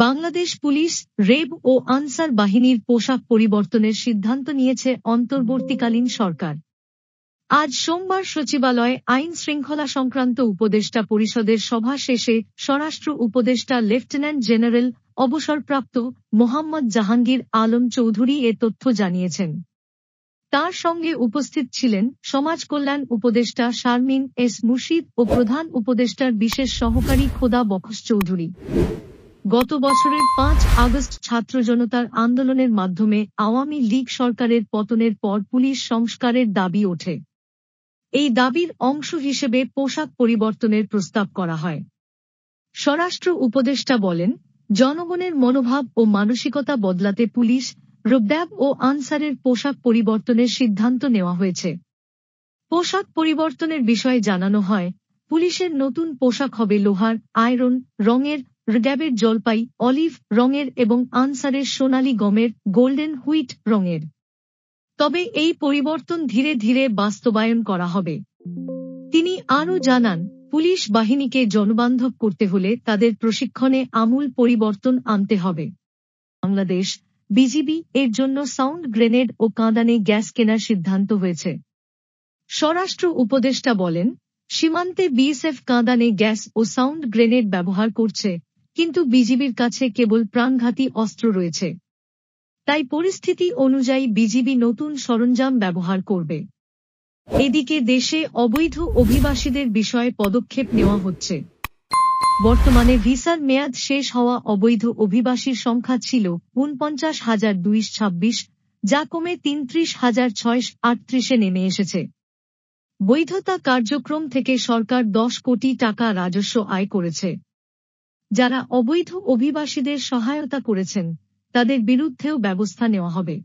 Bangladesh police, RAB ও answer বাহিনীর পোশাক পরিবর্তনের সিদ্ধান্ত নিয়েছে অন্তর্বর্তীকালীন সরকার। আজ সোমবার সচিবালয়ে আইন শৃঙ্খলা সংক্রান্ত উপদেষ্টা পরিষদের সভা শেষে স্বরাষ্ট্র উপদেষ্টা লেফটেন্যান্ট জেনারেল অবসরপ্রাপ্ত মোহাম্মদ জাহাঙ্গীর আলম চৌধুরী এ তথ্য জানিয়েছেন। তার সঙ্গে উপস্থিত ছিলেন সমাজ কল্যাণ উপদেষ্টা শারমিন এস মুর্শিদ ও প্রধান উপদেষ্টার বিশেষ সহকারী খোদা বখশ চৌধুরী। গত বছরের ৫ আগস্ট ছাত্র জনতার আন্দোলনের মাধ্যমে আওয়ামী লীগ সরকারের পতনের পর পুলিশ সংস্কারের দাবি ওঠে। এই দাবির অংশ হিসেবে পোশাক পরিবর্তনের প্রস্তাব করা হয়। স্বরাষ্ট্র উপদেষ্টা বলেন, জনগণের মনোভাব ও মানসিকতা বদলাতে পুলিশ, র্যাব ও আনসারের পোশাক পরিবর্তনের সিদ্ধান্ত নেওয়া হয়েছে। পোশাক পরিবর্তনের বিষয়ে জানানো হয়, পুলিশের নতুন পোশাক হবে লোহার, আয়রন রঙের, র্যাবের জলপাই, অলিভ রঙের এবং আনসারের সোনালী গমের, গোল্ডেন হুইট রঙের। তবে এই পরিবর্তন ধীরে ধীরে বাস্তবায়ন করা হবে। তিনি আরও জানান, পুলিশ বাহিনীকে জনবান্ধব করতে হলে তাদের প্রশিক্ষণে আমূল পরিবর্তন আনতে হবে। বাংলাদেশ বিজিবি এর জন্য সাউন্ড গ্রেনেড ও কাঁদানে গ্যাস কেনার সিদ্ধান্ত হয়েছে। স্বরাষ্ট্র উপদেষ্টা বলেন, সীমান্তে বিএসএফ কাঁদানে গ্যাস ও সাউন্ড গ্রেনেড ব্যবহার করছে, কিন্তু বিজিবির কাছে কেবল প্রাণঘাতী অস্ত্র রয়েছে। তাই পরিস্থিতি অনুযায়ী বিজিবি নতুন সরঞ্জাম ব্যবহার করবে। এদিকে দেশে অবৈধ অভিবাসীদের বিষয়ে পদক্ষেপ নেওয়া হচ্ছে। বর্তমানে ভিসার মেয়াদ শেষ হওয়া অবৈধ অভিবাসীর সংখ্যা ছিল ৪৯,২২৬, যা কমে ৩৩,৬৩৮-এ নেমে এসেছে। বৈধতা কার্যক্রম থেকে সরকার ১০ কোটি টাকা রাজস্ব আয় করেছে। যারা অবৈধ অভিবাসীদের সহায়তা করেছেন, তাদের বিরুদ্ধেও ব্যবস্থা নেওয়া হবে।